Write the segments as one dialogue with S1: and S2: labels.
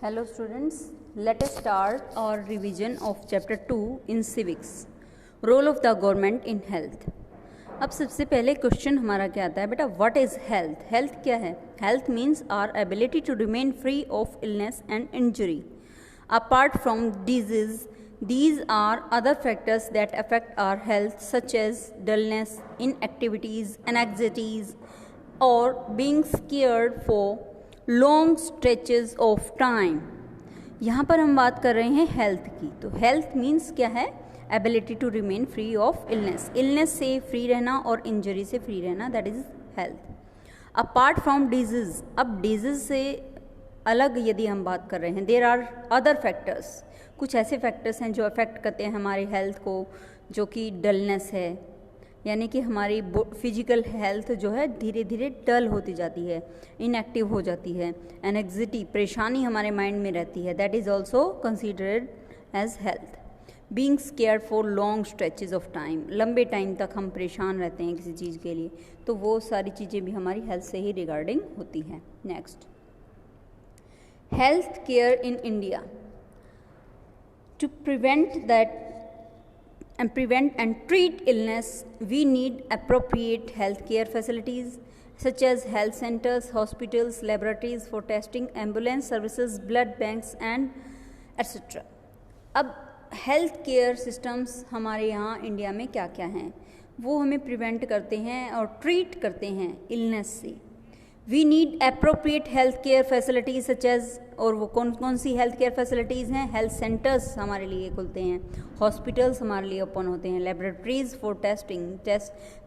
S1: Hello students, let us start our revision of chapter 2 in civics, role of the government in health. अब सबसे पहले question हमारा क्या आता है बेटा, व्हाट इज हेल्थ? हेल्थ क्या है? Health means our ability to remain free of illness and injury apart from disease. These are other factors that affect our health such as dullness, inactivities, anxieties or being scared for long stretches of time. यहाँ पर हम बात कर रहे हैं health की. तो health means क्या है? Ability to remain free of illness. Illness से फ्री रहना और इंजरी से फ्री रहना, that is health. Apart from disease. अब डिजीज से अलग यदि हम बात कर रहे हैं, देयर आर अदर फैक्टर्स. कुछ ऐसे फैक्टर्स हैं जो अफेक्ट करते हैं हमारी हेल्थ को, जो कि डलनेस है, यानी कि हमारी फिजिकल हेल्थ जो है धीरे धीरे डल होती जाती है, इनएक्टिव हो जाती है. एंग्जाइटी, परेशानी हमारे माइंड में रहती है, that is also considered as health. Being scared for long stretches of time. लंबे टाइम तक हम परेशान रहते हैं किसी चीज़ के लिए, तो वो सारी चीज़ें भी हमारी हेल्थ से ही रिगार्डिंग होती हैं. Next, health care in India. To prevent and treat illness, we need appropriate healthcare facilities such as health centers, hospitals, laboratories for testing, ambulance services, blood banks and etc. अब health care systems हमारे यहाँ India में क्या क्या हैं, वो हमें prevent करते हैं और ट्रीट करते हैं इलनेस से. We need appropriate health care facilities such as, और वो कौन कौन सी हेल्थ केयर फैसिलिटीज़ हैं? हेल्थ सेंटर्स हमारे लिए खुलते हैं, हॉस्पिटल्स हमारे लिए ओपन होते हैं, लेबोरेटरीज फॉर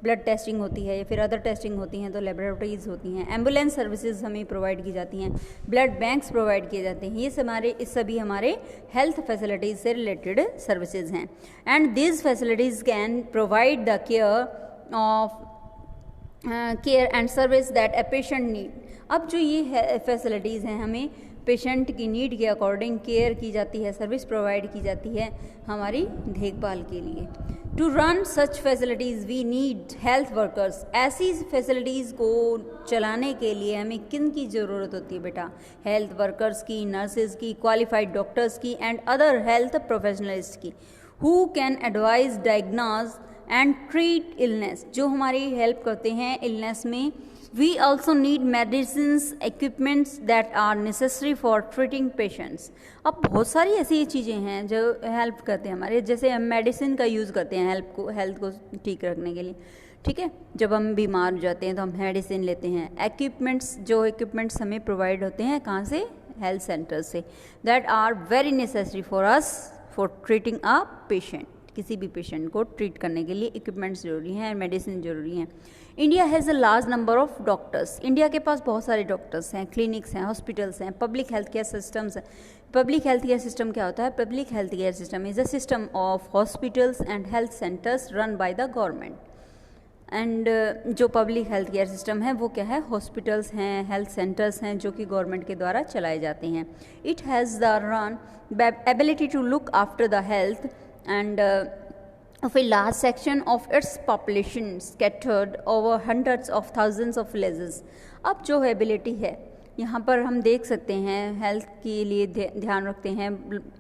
S1: ब्लड टेस्टिंग होती है या फिर अदर टेस्टिंग होती हैं तो लेबोरेटरीज होती हैं, एम्बुलेंस सर्विसेज हमें प्रोवाइड की जाती हैं, ब्लड बैंक्स प्रोवाइड किए जाते हैं. ये सभी हमारे हेल्थ फैसिलिटीज़ से रिलेटेड सर्विसेज हैं. And these facilities can provide the care and service that a patient need. अब जो ये फैसिलिटीज़ हैं, हमें पेशेंट की नीड के अकॉर्डिंग केयर की जाती है, सर्विस प्रोवाइड की जाती है हमारी देखभाल के लिए. To run such facilities we need health workers. ऐसी फैसिलिटीज़ को चलाने के लिए हमें किन की ज़रूरत होती है बेटा? हेल्थ वर्कर्स की, नर्सेज की, क्वालिफाइड डॉक्टर्स की एंड अदर हेल्थ प्रोफेशनलिस्ट की, who can advise, diagnose and treat illness, जो हमारी हेल्प करते हैं इलनेस में. We also need medicines, equipments that are necessary for treating patients. अब बहुत सारी ऐसी चीज़ें हैं जो हेल्प करते हैं हमारे, जैसे हम मेडिसिन का यूज़ करते हैं हेल्थ को ठीक रखने के लिए, ठीक है. जब हम बीमार हो जाते हैं तो हम मेडिसिन लेते हैं. इक्विपमेंट्स हमें प्रोवाइड होते हैं कहाँ से? हेल्थ सेंटर से. That are very necessary for us for treating a patient. किसी भी पेशेंट को ट्रीट करने के लिए इक्विपमेंट्स जरूरी हैं, मेडिसिन जरूरी हैं. India has a large number of doctors. India के पास बहुत सारे डॉक्टर्स हैं, क्लिनिक्स हैं, हॉस्पिटल्स हैं, पब्लिक हेल्थ केयर सिस्टम्स हैं. पब्लिक हेल्थ केयर सिस्टम क्या होता है? Public health care system is a system of hospitals and health centres run by the government. And जो पब्लिक हेल्थ केयर सिस्टम है वो क्या है? हॉस्पिटल्स हैं, हेल्थ सेंटर्स हैं जो कि गवर्नमेंट के द्वारा चलाए जाते हैं. It has the run ability to look after the health and of a large section of its population scattered over hundreds of thousands of villages. अब जो एबिलिटी है यहाँ पर हम देख सकते हैं, हेल्थ के लिए ध्यान रखते हैं,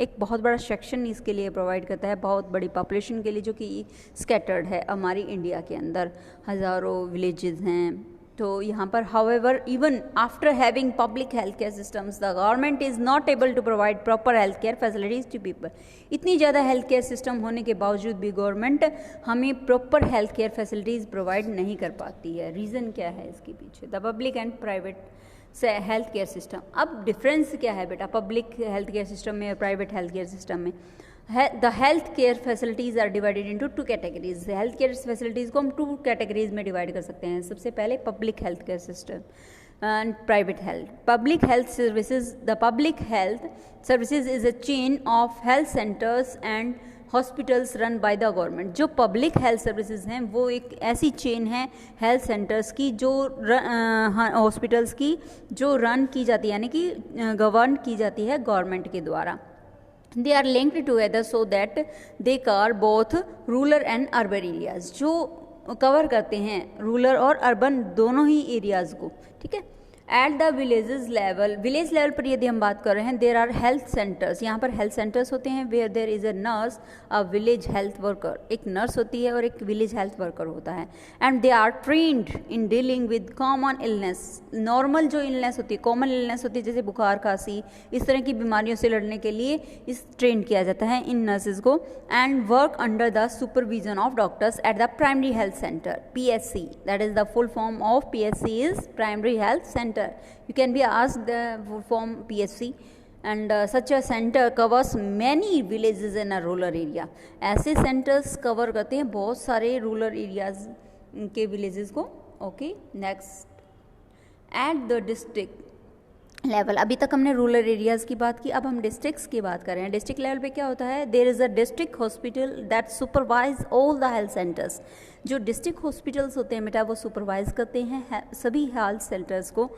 S1: एक बहुत बड़ा सेक्शन इसके लिए प्रोवाइड करता है, बहुत बड़ी पॉपुलेशन के लिए, जो कि स्कैटर्ड है हमारी इंडिया के अंदर, हज़ारों विलेजेस हैं. तो यहाँ पर however even after having public health care systems the government is not able to provide proper health care facilities to people. इतनी ज़्यादा हेल्थ केयर सिस्टम होने के बावजूद भी गवर्नमेंट हमें proper health care facilities provide नहीं कर पाती है. रीज़न क्या है इसके पीछे? द पब्लिक एंड प्राइवेट से हेल्थ केयर सिस्टम. अब डिफरेंस क्या है बेटा पब्लिक हेल्थ केयर सिस्टम में और प्राइवेट हेल्थ केयर सिस्टम में? The health care facilities are divided into 2 categories. Health care facilities को हम 2 कैटेगरीज में डिवाइड कर सकते हैं. सबसे पहले public health care system and private health. Public health services. The public health services is a chain of health centres and hospitals run by the government. जो public health services हैं वो एक ऐसी चेन है हेल्थ सेंटर्स की, जो hospitals की, जो रन की जाती है, यानी कि गवर्न की जाती है गवर्नमेंट के द्वारा. They are linked together so that they cover both rural and urban areas. जो कवर करते हैं रूरल और अर्बन दोनों ही एरियाज़ को, ठीक है. At the villages level, village level पर यदि हम बात कर रहे हैं, देर आर हेल्थ सेंटर्स, यहाँ पर हेल्थ सेंटर्स होते हैं, where there is a nurse, a village health worker, एक नर्स होती है और एक विलेज हेल्थ वर्कर होता है, and they are trained in dealing with common illness, normal जो इलनेस होती है, कॉमन इलनेस होती है, जैसे बुखार, खांसी, इस तरह की बीमारियों से लड़ने के लिए इस ट्रेन किया जाता है इन नर्सेज को, and work under the supervision of doctors at the primary health centre, PHC, that is the full form of PHC is primary health centre. You can be asked from PHC, and such a center covers many villages in a rural area. ऐसे centers cover करते हैं बहुत सारे rural areas के villages को. Okay, next at the district level, अभी तक हमने रूरल एरियाज़ की बात की, अब हम डिस्ट्रिक्ट्स की बात कर रहे हैं. डिस्ट्रिक्ट लेवल पे क्या होता है, there is a district hospital that supervise all the health centres. जो डिस्ट्रिक्ट हॉस्पिटल्स होते हैं बेटा वो सुपरवाइज करते हैं सभी हेल्थ सेंटर्स को.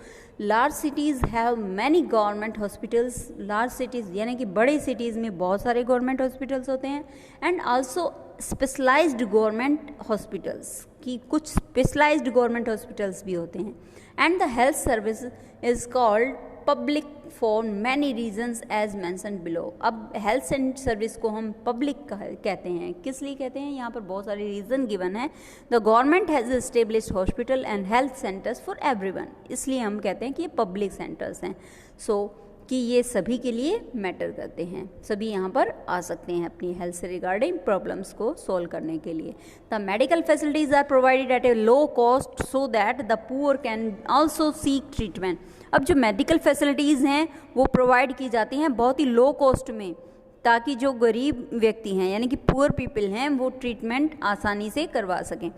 S1: Large cities have many government hospitals, large cities यानी कि बड़ी सिटीज़ में बहुत सारे गवर्नमेंट हॉस्पिटल्स होते हैं, and also specialised government hospitals, की कुछ स्पेशलाइज्ड गवर्नमेंट हॉस्पिटल्स भी होते हैं. And the health service is called public for many reasons as mentioned below. अब हेल्थ सर्विस को हम पब्लिक कहते हैं, किस लिए कहते हैं, यहाँ पर बहुत सारे रीज़न गिवन है. The government has established hospital and health centres for everyone, इसलिए हम कहते हैं कि ये पब्लिक सेंटर्स हैं. सो कि ये सभी के लिए मैटर करते हैं, सभी यहाँ पर आ सकते हैं अपनी हेल्थ से रिगार्डिंग प्रॉब्लम्स को सोल्व करने के लिए. The medical facilities are provided at a low cost so that the poor can also seek treatment. अब जो मेडिकल फैसिलिटीज़ हैं वो प्रोवाइड की जाती हैं बहुत ही लो कॉस्ट में, ताकि जो गरीब व्यक्ति हैं यानी कि पुअर पीपल हैं वो ट्रीटमेंट आसानी से करवा सकें.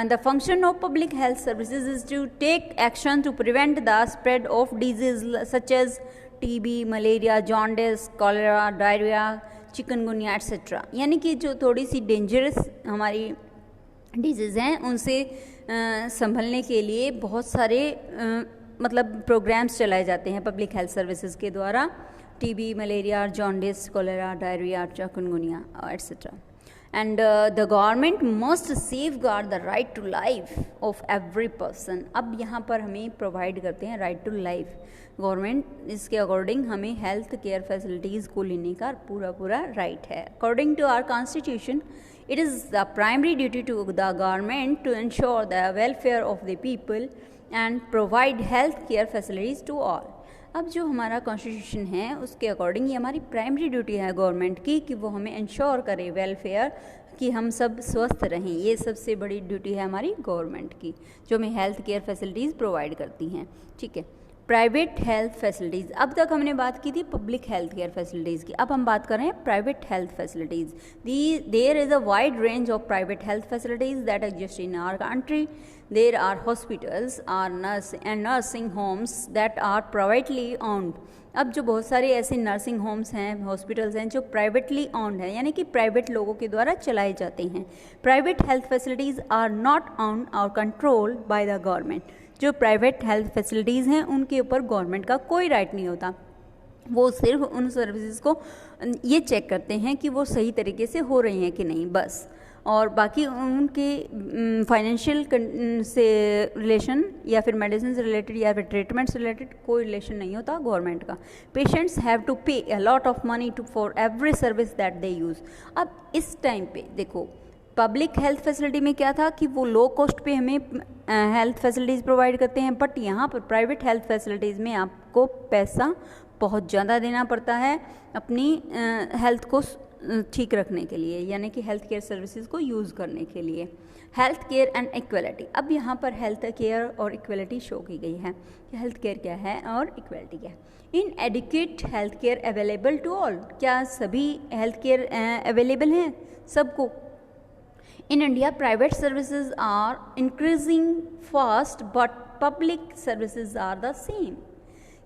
S1: The function of public health services is to take action to prevent the spread of diseases such as TB, malaria, jaundice, cholera, diarrhoea, chikungunya etcetera. यानी कि जो थोड़ी सी डेंजरस हमारी डिजीज़ हैं उनसे संभलने के लिए बहुत सारे मतलब प्रोग्राम्स चलाए जाते हैं पब्लिक हेल्थ सर्विसेज के द्वारा. TB, malaria, jaundice, cholera, diarrhoea, chikungunya etcetera. And the government must safeguard the right to life of every person. अब यहाँ पर हमें प्रोवाइड करते हैं राइट टू लाइफ. गवर्नमेंट इसके अकॉर्डिंग हमें हेल्थ केयर फैसिलिटीज़ को लेने का पूरा राइट है. According to our constitution, it is the primary duty to the government to ensure the welfare of the people and provide health care facilities to all. अब जो हमारा constitution है उसके अकॉर्डिंग ये हमारी प्राइमरी ड्यूटी है government की कि वो हमें इंश्योर करे वेलफेयर, कि हम सब स्वस्थ रहें. ये सबसे बड़ी ड्यूटी है हमारी गवर्नमेंट की, जो हमें हेल्थ केयर फैसिलिटीज़ प्रोवाइड करती हैं. ठीक है. प्राइवेट हेल्थ फैसिलिटीज़, अब तक हमने बात की थी पब्लिक हेल्थ केयर फैसिलिटीज़ की, अब हम बात कर रहे हैं private health facilities. There is a wide range of private health facilities that exist in our country. There are hospitals and nursing homes that are privately owned. अब जो बहुत सारे ऐसे नर्सिंग होम्स हैं, हॉस्पिटल्स हैं जो प्राइवेटली ओन्ड हैं, यानी कि प्राइवेट लोगों के द्वारा चलाए जाते हैं. Private health facilities are not owned और कंट्रोल्ड बाय द गवर्नमेंट. जो प्राइवेट हेल्थ फैसिलिटीज़ हैं उनके ऊपर गवर्नमेंट का कोई राइट नहीं होता. वो सिर्फ उन सर्विसेज को ये चेक करते हैं कि वो सही तरीके से हो रही हैं कि नहीं, बस. और बाकी उनके फाइनेंशियल से रिलेशन या फिर मेडिसिन से रिलेटेड या फिर ट्रीटमेंट से रिलेटेड कोई रिलेशन नहीं होता गवर्नमेंट का. Patients have to pay a lot of money to for every service that they use. अब इस टाइम पे देखो पब्लिक हेल्थ फैसिलिटी में क्या था कि वो लो कॉस्ट पे हमें हेल्थ फैसिलिटीज़ प्रोवाइड करते हैं, बट यहाँ पर प्राइवेट हेल्थ फैसिलिटीज़ में आपको पैसा बहुत ज़्यादा देना पड़ता है अपनी हेल्थ को ठीक रखने के लिए, यानी कि हेल्थ केयर सर्विसेज को यूज़ करने के लिए. हेल्थ केयर एंड इक्वलिटी, अब यहाँ पर हेल्थ केयर और इक्वलिटी शो की गई है कि हेल्थ केयर क्या है और इक्वलिटी क्या है. In adequate health care available to all, क्या सभी हेल्थ केयर अवेलेबल हैं सबको. In India private services are increasing fast but public services are the same.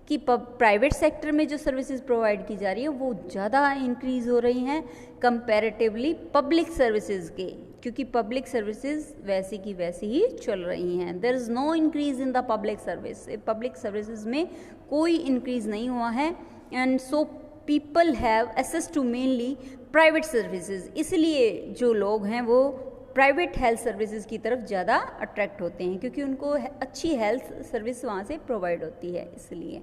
S1: कि प्राइवेट सेक्टर में जो सर्विसेज प्रोवाइड की जा रही है वो ज़्यादा इंक्रीज़ हो रही हैं कंपैरेटिवली पब्लिक सर्विसेज के, क्योंकि पब्लिक सर्विसेज वैसी की वैसी ही चल रही हैं. There is no increase in the public service. Public services में कोई इंक्रीज़ नहीं हुआ है. And so people have access to mainly private services. इसलिए जो लोग हैं वो प्राइवेट हेल्थ सर्विसेज की तरफ ज़्यादा अट्रैक्ट होते हैं, क्योंकि उनको अच्छी हेल्थ सर्विस वहाँ से प्रोवाइड होती है। इसलिए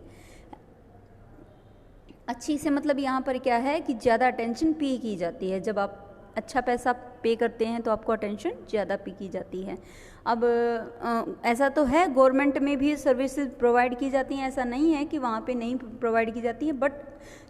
S1: अच्छी से मतलब यहाँ पर क्या है कि ज़्यादा अटेंशन पे की जाती है। जब आप अच्छा पैसा पे करते हैं तो आपको अटेंशन ज़्यादा पे की जाती है। अब ऐसा तो है गवर्नमेंट में भी सर्विसेज प्रोवाइड की जाती हैं, ऐसा नहीं है कि वहाँ पे नहीं प्रोवाइड की जाती है, बट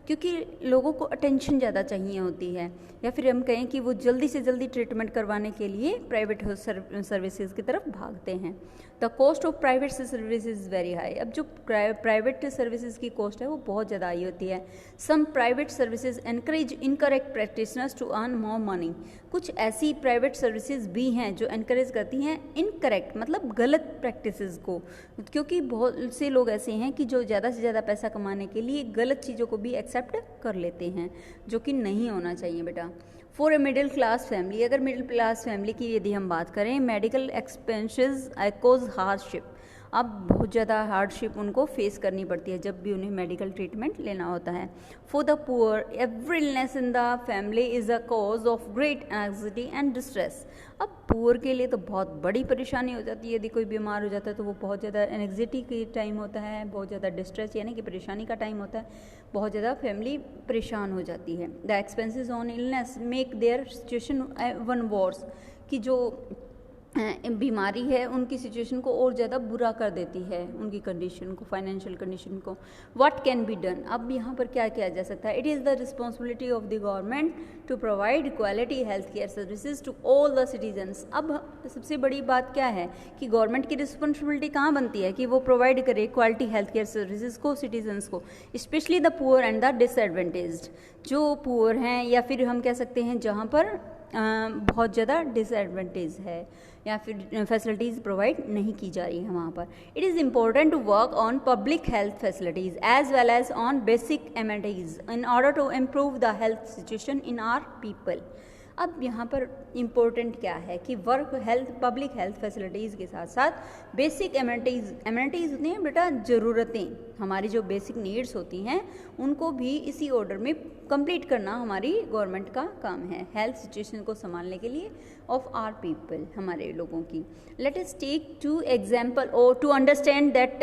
S1: क्योंकि लोगों को अटेंशन ज़्यादा चाहिए होती है, या फिर हम कहें कि वो जल्दी से जल्दी ट्रीटमेंट करवाने के लिए प्राइवेट सर्विसेज की तरफ भागते हैं। The cost of private services is very high. अब जो प्राइवेट सर्विसेज की कॉस्ट है वो बहुत ज़्यादा हाई होती है। Some private services encourage incorrect practitioners to earn more money. कुछ ऐसी प्राइवेट सर्विसेज भी हैं जो एनकरेज करती हैं इनकरेक्ट मतलब गलत प्रैक्टिसेस को, क्योंकि बहुत से लोग ऐसे हैं कि जो ज़्यादा से ज़्यादा पैसा कमाने के लिए गलत चीज़ों को भी एक्सेप्ट कर लेते हैं, जो कि नहीं होना चाहिए बेटा। For a middle class family, अगर मिडिल क्लास फैमिली की यदि हम बात करें, मेडिकल एक्सपेंसेस कोज हार्डशिप। अब बहुत ज़्यादा हार्डशिप उनको फेस करनी पड़ती है जब भी उन्हें मेडिकल ट्रीटमेंट लेना होता है। For the poor, every illness in the family is a cause of great anxiety and distress. अब पुअर के लिए तो बहुत बड़ी परेशानी हो जाती है, यदि कोई बीमार हो जाता है तो वो बहुत ज़्यादा एंग्जाइटी की टाइम होता है, बहुत ज़्यादा डिस्ट्रेस यानी कि परेशानी का टाइम होता है, बहुत ज़्यादा फैमिली परेशान हो जाती है। The expenses on illness make their situation one worse, कि जो बीमारी है उनकी सिचुएशन को और ज़्यादा बुरा कर देती है, उनकी कंडीशन को, फाइनेंशियल कंडीशन को। व्हाट कैन बी डन, अब यहाँ पर क्या किया जा सकता है? It is the responsibility of the government to provide quality health care services to all the citizens. अब सबसे बड़ी बात क्या है कि गवर्नमेंट की रिस्पॉन्सिबिलिटी कहाँ बनती है कि वो प्रोवाइड करे क्वालिटी हेल्थ केयर सर्विसेज को सिटीजन्स को, specially the poor and the disadvantaged. जो पुअर हैं या फिर हम कह सकते हैं जहाँ पर बहुत ज़्यादा डिसएडवांटेज है या फिर फैसिलिटीज़ प्रोवाइड नहीं की जा रही है वहाँ पर। It is important to work on public health facilities as well as on basic amenities in order to improve the health situation in our people. अब यहाँ पर इम्पोर्टेंट क्या है कि work health public health facilities के साथ साथ basic amenities होती हैं बेटा, ज़रूरतें, हमारी जो बेसिक नीड्स होती हैं उनको भी इसी ऑर्डर में कंप्लीट करना हमारी गवर्नमेंट का काम है, हेल्थ सिचुएशन को संभालने के लिए ऑफ आर पीपल, हमारे लोगों की। Let us take to example और to understand that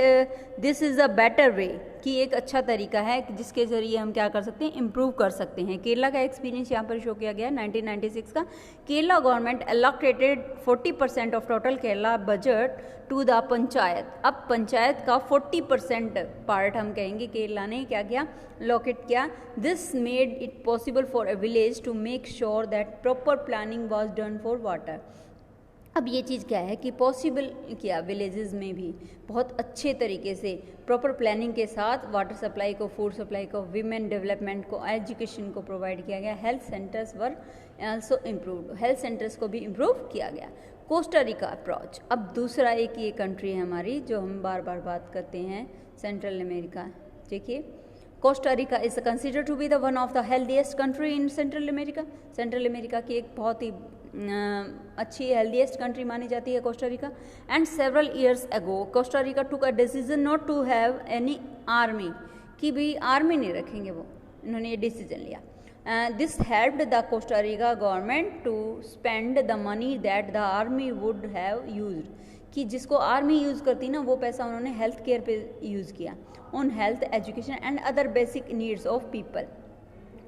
S1: this is a better way, कि एक अच्छा तरीका है जिसके ज़रिए हम क्या कर सकते हैं, इम्प्रूव कर सकते हैं। केरला का एक्सपीरियंस यहाँ पर शो किया गया 1996 का। Kerala government allocated 40% of total Kerala budget to the panchayat. अब पंचायत का 40% पार्ट हम कहेंगे केरला ने क्या किया, लोकेट किया। This made it possible for a village to make sure that proper planning was done for water. अब ये चीज़ क्या है कि पॉसिबल किया विलेजेस में भी बहुत अच्छे तरीके से प्रॉपर प्लानिंग के साथ वाटर सप्लाई को, फूड सप्लाई को, विमेन डेवलपमेंट को, एजुकेशन को प्रोवाइड किया गया। Health centres were also improved, health centres को भी इम्प्रूव किया गया। कोस्टा रिका अप्रोच, अब दूसरा एक ये कंट्री है हमारी जो हम बार बार बात करते हैं, सेंट्रल अमेरिका। देखिए, Costa Rica is considered to be the one of the healthiest country in Central America. Central America की एक बहुत ही अच्छी हेल्दीएस्ट कंट्री मानी जाती है Costa Rica. And several years ago Costa Rica took a decision not to have any army, कि भी army नहीं रखेंगे वो, इन्होंने ये डिसीजन लिया। This helped the Costa Rica government to spend the money that the army would have used, कि जिसको आर्मी यूज़ करती ना वो पैसा उन्होंने हेल्थ केयर पे यूज़ किया, on health, education and other basic needs of people.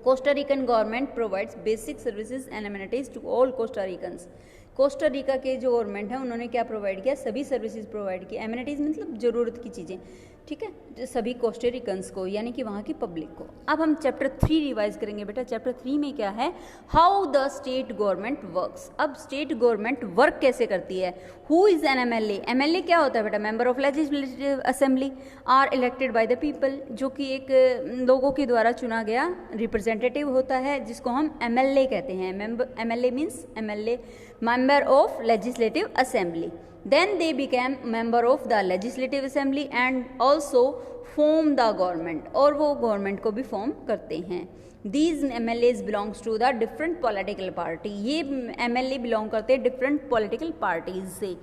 S1: Costa Rican government provides basic services and amenities to all Costa Ricans. Costa Rica के जो गवर्नमेंट है उन्होंने क्या प्रोवाइड किया, सभी सर्विसेज प्रोवाइड की। एमिनिटीज़ मतलब ज़रूरत की चीज़ें, ठीक है, सभी कोस्टा रिकन्स को यानी कि वहाँ की पब्लिक को। अब हम चैप्टर 3 रिवाइज करेंगे बेटा। चैप्टर 3 में क्या है, how the state government works. अब स्टेट गवर्नमेंट वर्क कैसे करती है। Who is an MLA, MLA क्या होता है बेटा, member of legislative assembly are elected by the people, जो कि एक लोगों के द्वारा चुना गया रिप्रेजेंटेटिव होता है, जिसको हम एमएलए कहते हैं। MLA means MLA member of legislative assembly. Then they became member of the legislative assembly and also form the government, और वो गवर्नमेंट को भी फॉर्म करते हैं। These MLAs belongs to the different political party, ये MLA belong करते हैं different political parties से।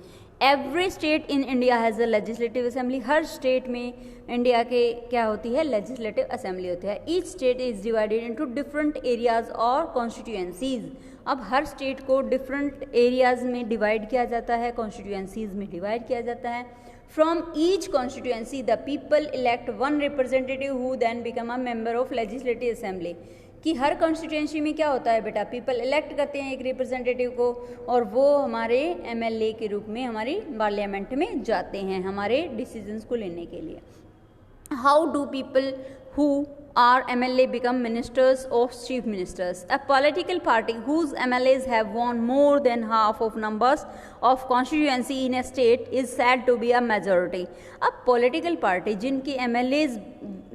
S1: Every state in India has a legislative assembly, हर स्टेट में इंडिया के क्या होती है, लेजिस्लेटिव असेंबली होती है। Each state is divided into different areas और कॉन्स्टिट्यूएंसीज। अब हर स्टेट को डिफरेंट एरियाज में डिवाइड किया जाता है, कॉन्स्टिट्यूएंसीज में डिवाइड किया जाता है। From each constituency the people elect one representative who then become a member of legislative assembly. कि हर कॉन्स्टिट्यूएंसी में क्या होता है बेटा, पीपल इलेक्ट करते हैं एक रिप्रेजेंटेटिव को और वो हमारे एमएलए के रूप में हमारी पार्लियामेंट में जाते हैं हमारे डिसीजंस को लेने के लिए। How do people who are MLA become ministers or chief ministers? A political party whose MLAs have won more than half of numbers of constituency in a state is said to be a majority. अब political party जिनकी MLAs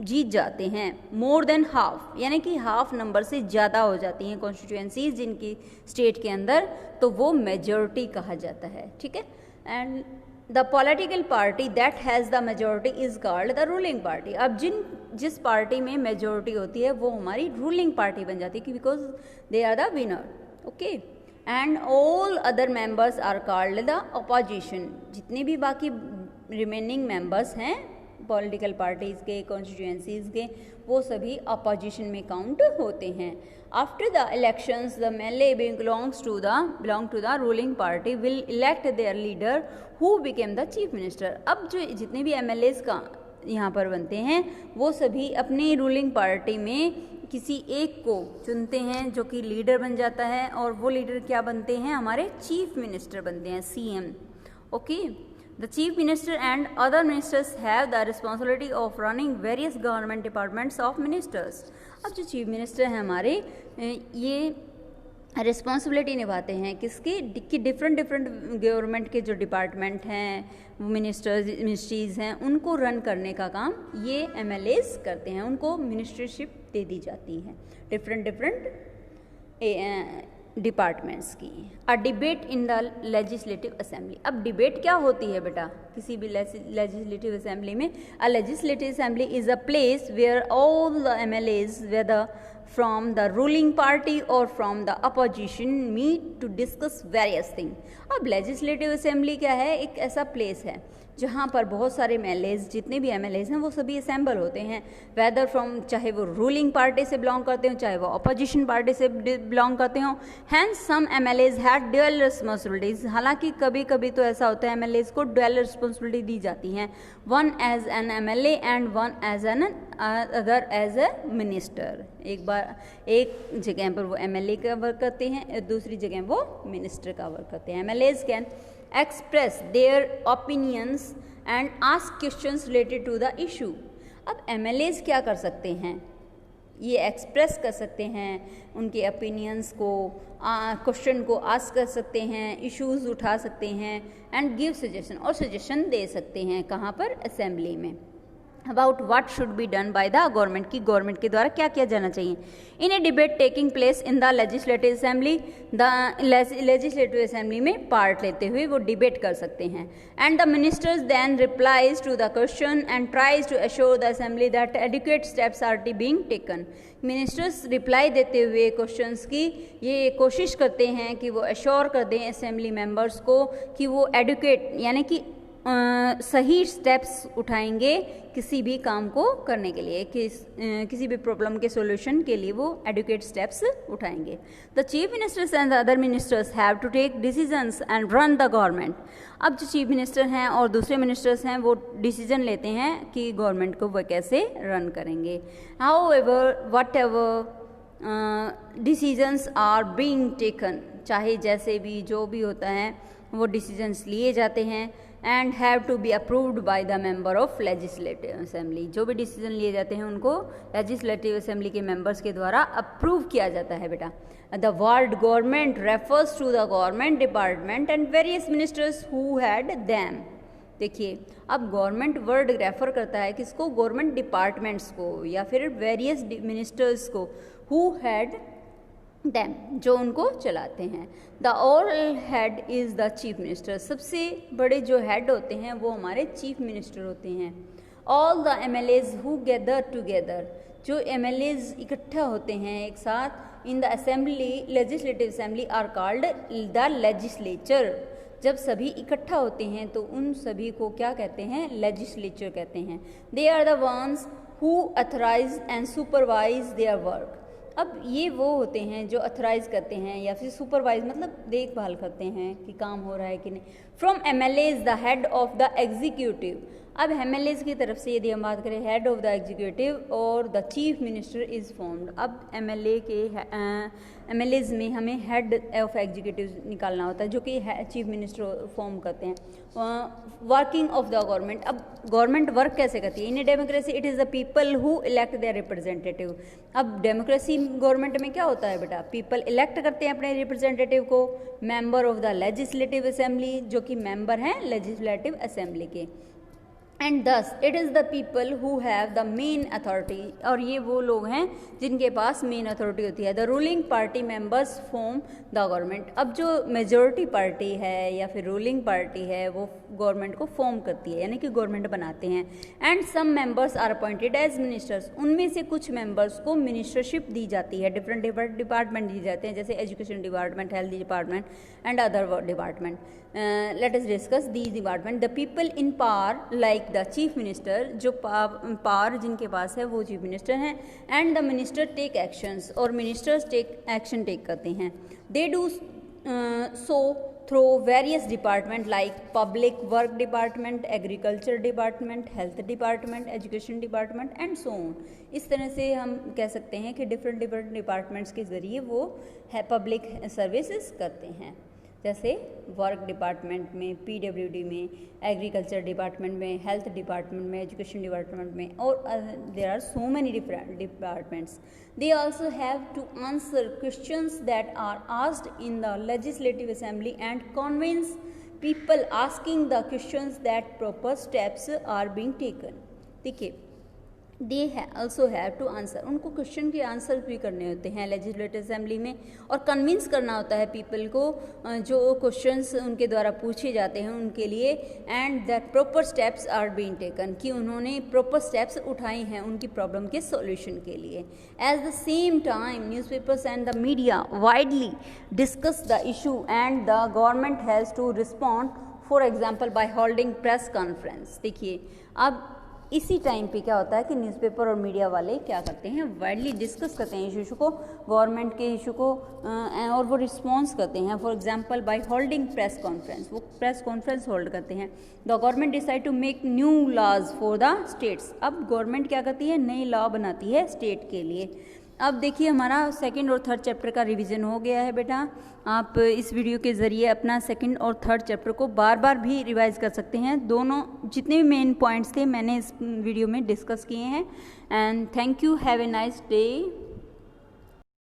S1: जीत जाते हैं more than half, यानी कि half number से ज़्यादा हो जाती हैं कॉन्स्टिट्यूएंसीज जिनकी स्टेट के अंदर, तो वो मेजॉरिटी कहा जाता है, ठीक है। And the political party that has the majority is called the ruling party. अब जिस पार्टी में मेजोरिटी होती है वो हमारी रूलिंग पार्टी बन जाती है because they are the winner, okay. And all other members are called the opposition. जितने भी बाकी रिमेनिंग मेंबर्स हैं पॉलिटिकल पार्टीज के, कॉन्स्टिट्यूएंसीज के, वो सभी अपोजिशन में काउंट होते हैं। After the elections the MLA belong to the ruling party will elect their leader who became the chief minister. अब जो जितने भी एमएलएज का यहाँ पर बनते हैं वो सभी अपनी रूलिंग पार्टी में किसी एक को चुनते हैं जो कि लीडर बन जाता है, और वो लीडर क्या बनते हैं, हमारे चीफ मिनिस्टर बनते हैं, CM, okay. The chief minister and other ministers have the responsibility of running various government departments of ministers. अब जो चीफ मिनिस्टर हैं हमारे ये रिस्पॉन्सिबिलिटी निभाते हैं किसकी, कि डिफरेंट गवर्नमेंट के जो डिपार्टमेंट हैं, मिनिस्ट्रीज हैं, उनको रन करने का काम ये एमएलएस करते हैं। उनको मिनिस्टरशिप दे दी जाती है डिफरेंट डिपार्टमेंट्स की। A debate in the legislative assembly. अब डिबेट क्या होती है बेटा किसी भी लेजिस्लेटिव असेंबली में? A legislative assembly is a place where all the MLAs whether from the ruling party और from the opposition meet to discuss various thing. अब लेजिस्लेटिव असेंबली क्या है, एक ऐसा प्लेस है जहाँ पर बहुत सारे एमएलएज, जितने भी एमएलएज हैं वो सभी असेंबल होते हैं, वेदर फ्रॉम, चाहे वो रूलिंग पार्टी से बिलोंग करते हो चाहे वो अपोजिशन पार्टी से बिलोंग करते हो। Hence some MLAs had dual responsibilities. हालांकि कभी कभी तो ऐसा होता है एमएलएज को ड्यूअल रिस्पॉन्सिबिलिटी दी जाती हैं, one as an MLA and one as an other as a minister. एक जगह पर वो एमएलए का वर्क करते हैं, दूसरी जगह वो मिनिस्टर का वर्क करते हैं। MLAs can express their opinions and ask questions related to the issue। अब MLAs क्या कर सकते हैं, ये एक्सप्रेस कर सकते हैं उनके ओपिनियंस को, क्वेश्चन को आस्क कर सकते हैं, इश्यूज उठा सकते हैं, एंड गिव सजेशन, और सजेशन दे सकते हैं कहाँ पर, असेंबली में, about what should be done by the government, की गवर्नमेंट के द्वारा क्या किया जाना चाहिए। In a debate taking place in the legislative assembly, the legislative assembly में पार्ट लेते हुए वो डिबेट कर सकते हैं। And the ministers then replies to the question and tries to assure the assembly that adequate steps are being taken. Ministers reply देते हुए questions की ये कोशिश करते हैं कि वो एश्योर कर दें असेंबली मेंबर्स को कि वो एडुकेट यानी कि सही स्टेप्स उठाएंगे किसी भी काम को करने के लिए, किसी भी प्रॉब्लम के सॉल्यूशन के लिए वो एडुकेट स्टेप्स उठाएंगे। The chief ministers and the other ministers have to take decisions and run the government. अब जो चीफ मिनिस्टर हैं और दूसरे मिनिस्टर्स हैं वो डिसीजन लेते हैं कि गवर्नमेंट को वो कैसे रन करेंगे। However whatever decisions are being taken, चाहे जैसे भी जो भी होता है वो डिसीजंस लिए जाते हैं, and have to be approved by the member of legislative assembly. जो भी डिसीजन लिए जाते हैं उनको लेजिस्लेटिव असेंबली के मेंबर्स के द्वारा अप्रूव किया जाता है बेटा। The word government refers to the government department and various ministers who had them. देखिए अब गवर्नमेंट वर्ड रेफर करता है किसको, गवर्नमेंट डिपार्टमेंट्स को या फिर वेरियस मिनिस्टर्स को, हु हैड देम, जो उनको चलाते हैं। The all head is the chief minister. सबसे बड़े जो हेड होते हैं वो हमारे चीफ मिनिस्टर होते हैं। All the MLAs who gather together, जो एमएलएज इकट्ठा होते हैं एक साथ in the assembly, legislative assembly are called the legislature. जब सभी इकट्ठा होते हैं तो उन सभी को क्या कहते हैं, लेजिस्लेचर कहते हैं। They are the ones who authorise and supervise their work. अब ये वो होते हैं जो अथराइज करते हैं या फिर सुपरवाइज मतलब देखभाल करते हैं कि काम हो रहा है कि नहीं। From MLAs the head of the executive. अब MLAs की तरफ से यदि हम बात करें, हेड ऑफ द एग्जीक्यूटिव और the chief minister is formed. अब MLAs में हमें हेड ऑफ एग्जीक्यूटिव निकालना होता है जो कि चीफ मिनिस्टर फॉर्म करते हैं। Working of the government. अब गवर्नमेंट वर्क कैसे करती है? In a democracy it is the people who elect their representative. अब डेमोक्रेसी गवर्नमेंट में क्या होता है बेटा, पीपल इलेक्ट करते हैं अपने रिप्रेजेंटेटिव को। Member of the legislative assembly, जो कि मेंबर हैं लेजिस्लेटिव असेंबली के। And thus it is the people who have the main authority. और ये वो लोग हैं जिनके पास मेन अथॉरिटी होती है। The ruling party members form the government. अब जो मेजॉरिटी पार्टी है या फिर रूलिंग पार्टी है वो गवर्नमेंट को फॉर्म करती है, यानी कि गवर्नमेंट बनाते हैं। And some members are appointed as ministers. उनमें से कुछ मेंबर्स को मिनिस्टरशिप दी जाती है, डिफरेंट डिपार्टमेंट दी जाते हैं, जैसे education department, health department and other department. Let us discuss these department. The people in power like the chief minister, जो पावर जिनके पास है वो चीफ मिनिस्टर हैं। And the minister take actions, और मिनिस्टर्स एक्शन टेक करते हैं। They do so through various department like public work department, agriculture department, health department, education department and so on. इस तरह से हम कह सकते हैं कि डिफरेंट डिपार्टमेंट्स के ज़रिए वो पब्लिक सर्विसेज करते हैं, जैसे वर्क डिपार्टमेंट में, PWD में, एग्रीकल्चर डिपार्टमेंट में, हेल्थ डिपार्टमेंट में, एजुकेशन डिपार्टमेंट में, और there are so many different departments. They also have to answer questions that are asked in the legislative assembly and convince people asking the questions that proper steps are being taken. देखिए, they also have to answer, उनको question के answer भी करने होते हैं legislative assembly में, और convince करना होता है पीपल को जो क्वेश्चंस उनके द्वारा पूछे जाते हैं उनके लिए, and that proper steps are being taken, कि उन्होंने प्रॉपर स्टेप्स उठाए हैं उनकी प्रॉब्लम के सॉल्यूशन के लिए। At the same time newspapers and the media widely discuss the issue and the government has to respond, for example by holding press conference. देखिए, अब इसी टाइम पे क्या होता है कि न्यूज़पेपर और मीडिया वाले क्या करते हैं, वाइडली डिस्कस करते हैं इस इशू को, गवर्नमेंट के इशू को, और वो रिस्पॉन्स करते हैं। For example by holding press conference, वो प्रेस कॉन्फ्रेंस होल्ड करते हैं। The government decide to make new laws for the states. अब गवर्नमेंट क्या करती है, नई लॉ बनाती है स्टेट के लिए। अब देखिए, हमारा सेकंड और थर्ड चैप्टर का रिवीजन हो गया है बेटा। आप इस वीडियो के ज़रिए अपना सेकंड और थर्ड चैप्टर को बार बार भी रिवाइज कर सकते हैं। दोनों जितने भी मेन पॉइंट्स थे मैंने इस वीडियो में डिस्कस किए हैं। And thank you, have a nice day.